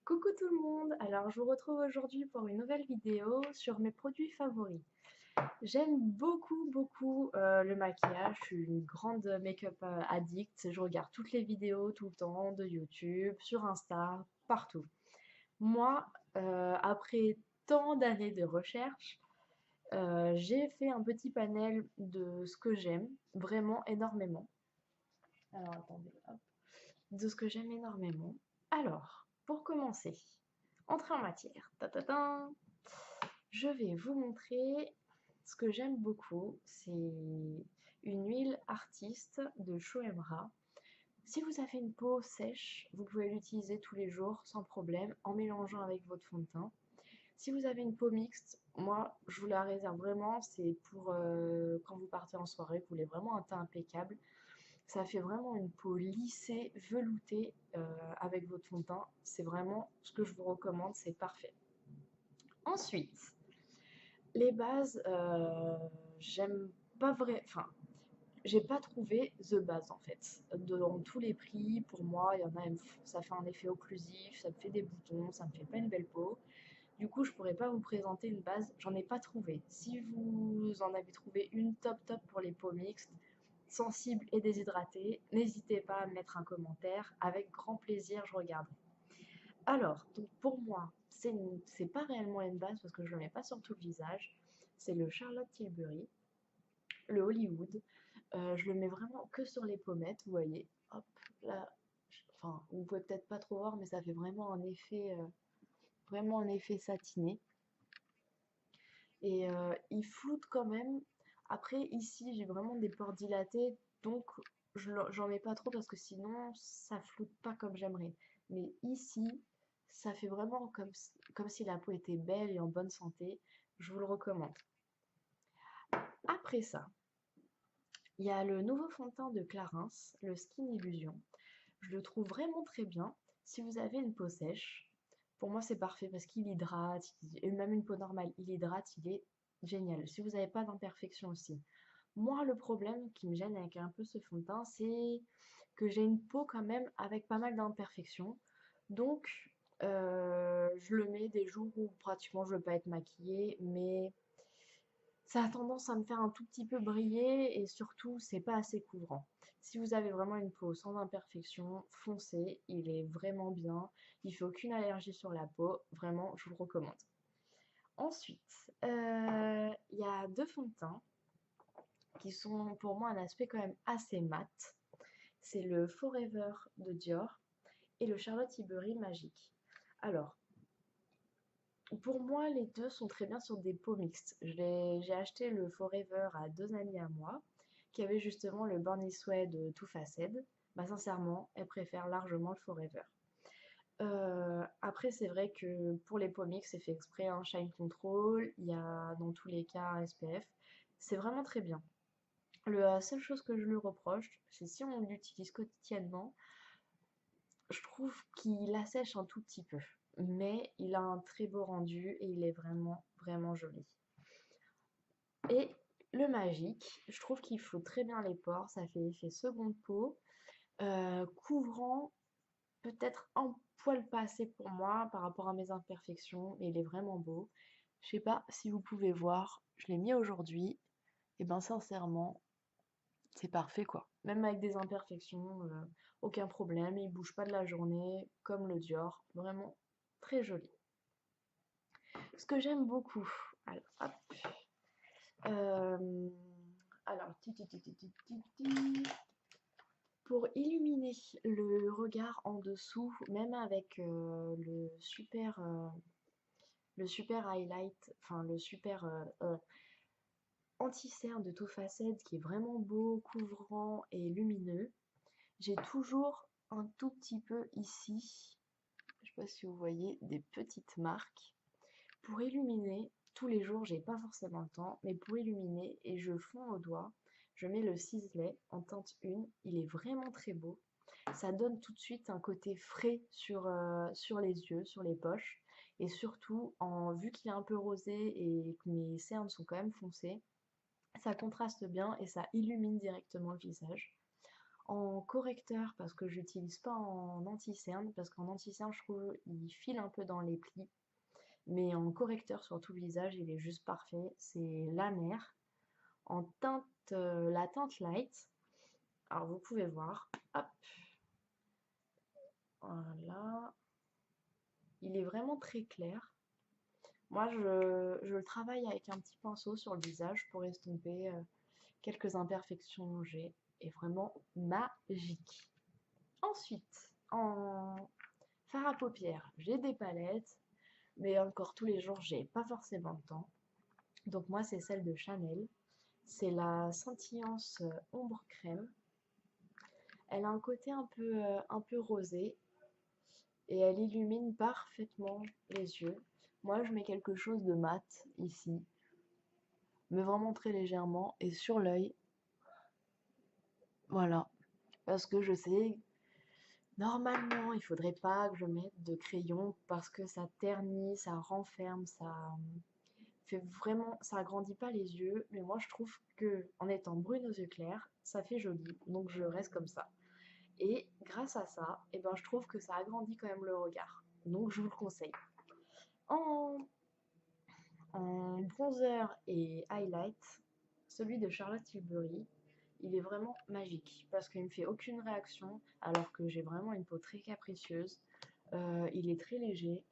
Coucou tout le monde, alors je vous retrouve aujourd'hui pour une nouvelle vidéo sur mes produits favoris. J'aime beaucoup le maquillage, je suis une grande make-up addict, je regarde toutes les vidéos tout le temps de YouTube, sur Insta, partout. Moi, après tant d'années de recherche, j'ai fait un petit panel de ce que j'aime vraiment énormément. Alors attendez, hop. De ce que j'aime énormément. Alors, pour commencer, entrer en matière. Ta-ta-ta. Je vais vous montrer ce que j'aime beaucoup. C'est une huile artiste de Shoemra. Si vous avez une peau sèche, vous pouvez l'utiliser tous les jours sans problème en mélangeant avec votre fond de teint. Si vous avez une peau mixte, moi je vous la réserve vraiment. C'est pour quand vous partez en soirée, vous voulez vraiment un teint impeccable. Ça fait vraiment une peau lissée, veloutée avec votre fond de teint. C'est vraiment ce que je vous recommande, c'est parfait. Ensuite, les bases, j'aime pas vrai, enfin, j'ai pas trouvé the base en fait. Dans tous les prix, pour moi, il y en a, ça fait un effet occlusif, ça me fait des boutons, ça me fait pas une belle peau. Du coup, je pourrais pas vous présenter une base, j'en ai pas trouvé. Si vous en avez trouvé une top pour les peaux mixtes, sensibles et déshydratées, n'hésitez pas à me mettre un commentaire, avec grand plaisir, je regarderai. Alors, donc pour moi, c'est pas réellement une base parce que je le mets pas sur tout le visage. C'est le Charlotte Tilbury, le Hollywood. Je le mets vraiment que sur les pommettes, vous voyez. Hop, là, enfin, vous pouvez peut-être pas trop voir, mais ça fait vraiment un effet satiné. Et il floute quand même. Après, ici, j'ai vraiment des pores dilatés, donc j'en mets pas trop parce que sinon, ça floute pas comme j'aimerais. Mais ici, ça fait vraiment comme si la peau était belle et en bonne santé. Je vous le recommande. Après ça, il y a le nouveau fond de teint de Clarins, le Skin Illusion. Je le trouve vraiment très bien. Si vous avez une peau sèche, pour moi c'est parfait parce qu'il hydrate, et même une peau normale, il hydrate, il est génial. Si vous n'avez pas d'imperfection aussi. Moi, le problème qui me gêne avec un peu ce fond de teint, c'est que j'ai une peau quand même avec pas mal d'imperfections. Donc, je le mets des jours où pratiquement je ne veux pas être maquillée, mais ça a tendance à me faire un tout petit peu briller et surtout, c'est pas assez couvrant. Si vous avez vraiment une peau sans imperfection, foncez, il est vraiment bien. Il fait aucune allergie sur la peau, vraiment, je vous le recommande. Ensuite, il y a deux fonds de teint qui sont pour moi un aspect quand même assez mat. C'est le Forever de Dior et le Charlotte Tilbury Magique. Alors, pour moi, les deux sont très bien sur des peaux mixtes. J'ai acheté le Forever à deux amies à moi qui avaient justement le Born This Way de Too Faced. Bah, sincèrement, elles préfèrent largement le Forever. Après, c'est vrai que pour les peaux mixtes, c'est fait exprès, un Shine Control, il y a dans tous les cas un SPF. C'est vraiment très bien. La seule chose que je lui reproche, c'est si on l'utilise quotidiennement, je trouve qu'il assèche un tout petit peu. Mais il a un très beau rendu et il est vraiment joli. Et le magique, je trouve qu'il floute très bien les pores, ça fait effet seconde peau, couvrant peut-être un poil pas assez pour moi par rapport à mes imperfections, mais il est vraiment beau. Je sais pas si vous pouvez voir, je l'ai mis aujourd'hui, et ben sincèrement, c'est parfait quoi. Même avec des imperfections, aucun problème, il bouge pas de la journée, comme le Dior, vraiment très joli. Ce que j'aime beaucoup, alors hop, euh, alors, pour illuminer le regard en dessous, même avec le super highlight, enfin le super anti-cerne de Too Faced qui est vraiment beau, couvrant et lumineux, j'ai toujours un tout petit peu ici, je sais pas si vous voyez, des petites marques. Pour illuminer, tous les jours, j'ai pas forcément le temps, mais pour illuminer, et je fonds au doigt, je mets le ciselet en teinte 1, il est vraiment très beau. Ça donne tout de suite un côté frais sur les yeux, sur les poches, et surtout, vu qu'il est un peu rosé et que mes cernes sont quand même foncées, ça contraste bien et ça illumine directement le visage. En correcteur, parce que j'utilise pas en anti-cerne, parce qu'en anti-cerne, je trouve il file un peu dans les plis. Mais en correcteur sur tout le visage, il est juste parfait. C'est La Mer, en teinte, la teinte light. Alors vous pouvez voir, hop, voilà. Il est vraiment très clair. Moi, je le travaille avec un petit pinceau sur le visage pour estomper quelques imperfections que j'ai. Et vraiment magique. Ensuite, en fard à paupières, j'ai des palettes, mais encore tous les jours, j'ai pas forcément le temps. Donc moi, c'est celle de Chanel. C'est la scintillance ombre crème. Elle a un côté un peu rosé et elle illumine parfaitement les yeux. Moi, je mets quelque chose de mat ici, mais vraiment très légèrement, et sur l'œil, voilà. Parce que je sais, normalement, il faudrait pas que je mette de crayon parce que ça ternit, ça renferme, ça fait vraiment, ça agrandit pas les yeux. Mais moi, je trouve que en étant brune aux yeux clairs, ça fait joli, donc je reste comme ça. Et grâce à ça, eh ben, je trouve que ça agrandit quand même le regard. Donc je vous le conseille. En, en bronzer et highlight, celui de Charlotte Tilbury, il est vraiment magique parce qu'il ne me fait aucune réaction alors que j'ai vraiment une peau très capricieuse. Il est très léger.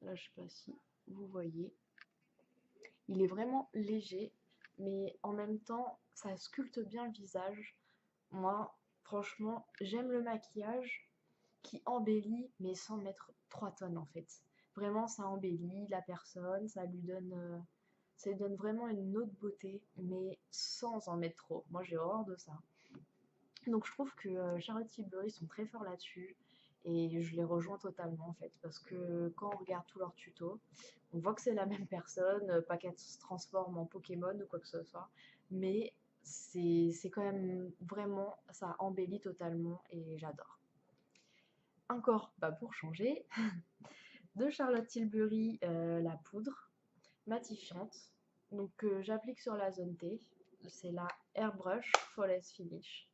Là, je sais pas si vous voyez. Il est vraiment léger, mais en même temps, ça sculpte bien le visage. Moi, franchement, j'aime le maquillage qui embellit, mais sans mettre 3 tonnes en fait. Vraiment, ça embellit la personne, ça lui donne vraiment une autre beauté, mais sans en mettre trop. Moi, j'ai horreur de ça. Donc, je trouve que Charlotte Tilbury sont très forts là-dessus. Et je les rejoins totalement en fait, parce que quand on regarde tous leurs tutos, on voit que c'est la même personne, pas qu'elle se transforme en Pokémon ou quoi que ce soit, mais c'est quand même vraiment, ça embellit totalement et j'adore. Encore, bah pour changer, de Charlotte Tilbury, la poudre matifiante. Donc j'applique sur la zone T. C'est la Airbrush Flawless Finish.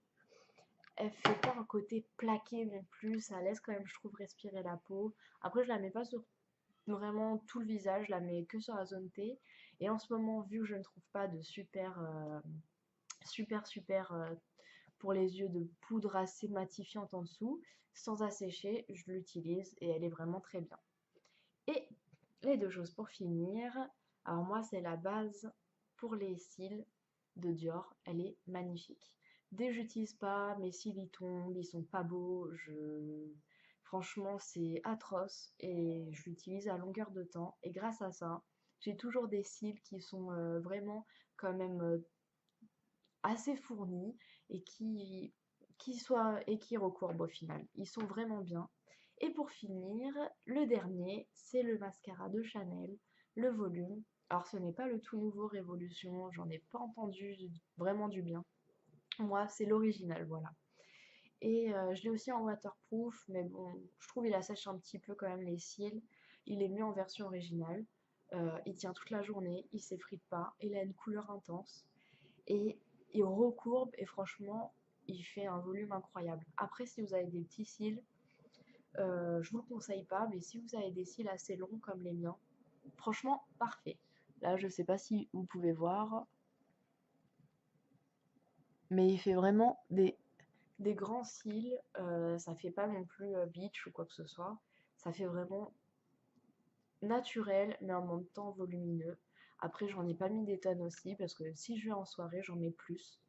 Elle fait pas un côté plaqué non plus, ça laisse quand même, je trouve, respirer la peau. Après, je la mets pas sur vraiment tout le visage, je la mets que sur la zone T. Et en ce moment, vu que je ne trouve pas de super pour les yeux de poudre assez matifiante en dessous, sans assécher, je l'utilise et elle est vraiment très bien. Et les deux choses pour finir, alors moi c'est la base pour les cils de Dior, elle est magnifique. Dès que j'utilise pas, mes cils ils tombent, ils sont pas beaux, franchement c'est atroce et je l'utilise à longueur de temps et grâce à ça, j'ai toujours des cils qui sont vraiment quand même assez fournis et qui recourbent au final. Ils sont vraiment bien. Et pour finir, le dernier, c'est le mascara de Chanel, le volume. Alors ce n'est pas le tout nouveau Révolution, j'en ai pas entendu vraiment du bien. Moi, c'est l'original, voilà. Et je l'ai aussi en waterproof, mais bon, je trouve il assèche un petit peu quand même les cils. Il est mieux en version originale. Il tient toute la journée, il s'effrite pas, il a une couleur intense. Et il recourbe et franchement, il fait un volume incroyable. Après, si vous avez des petits cils, je vous le conseille pas, mais si vous avez des cils assez longs comme les miens, franchement, parfait. Là, je sais pas si vous pouvez voir, mais il fait vraiment des grands cils. Ça fait pas non plus beach ou quoi que ce soit. Ça fait vraiment naturel, mais en même temps volumineux. Après, j'en ai pas mis des tonnes aussi, parce que si je vais en soirée, j'en mets plus.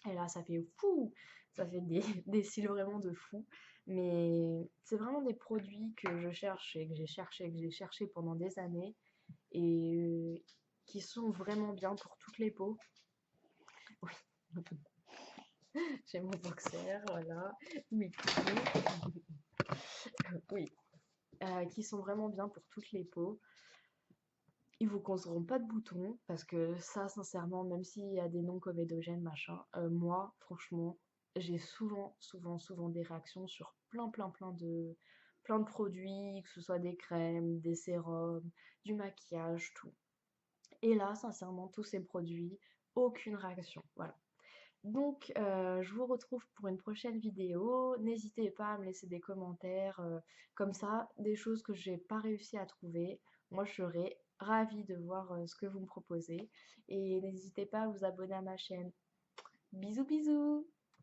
Et là, ça fait fou, ça fait des cils vraiment de fou. Mais c'est vraiment des produits que je cherche et que j'ai cherché pendant des années et qui sont vraiment bien pour toutes les peaux. Oui, j'ai mon boxer, voilà, mes clés. Oui, qui sont vraiment bien pour toutes les peaux. Ils vous causeront pas de boutons parce que ça, sincèrement, même s'il y a des noms comédogènes, machin, moi, franchement, j'ai souvent des réactions sur plein de produits, que ce soit des crèmes, des sérums, du maquillage, tout. Et là, sincèrement, tous ces produits, aucune réaction. Voilà. Donc, je vous retrouve pour une prochaine vidéo. N'hésitez pas à me laisser des commentaires, comme ça, des choses que j'ai pas réussi à trouver. Moi, je serais ravie de voir ce que vous me proposez. Et n'hésitez pas à vous abonner à ma chaîne. Bisous bisous!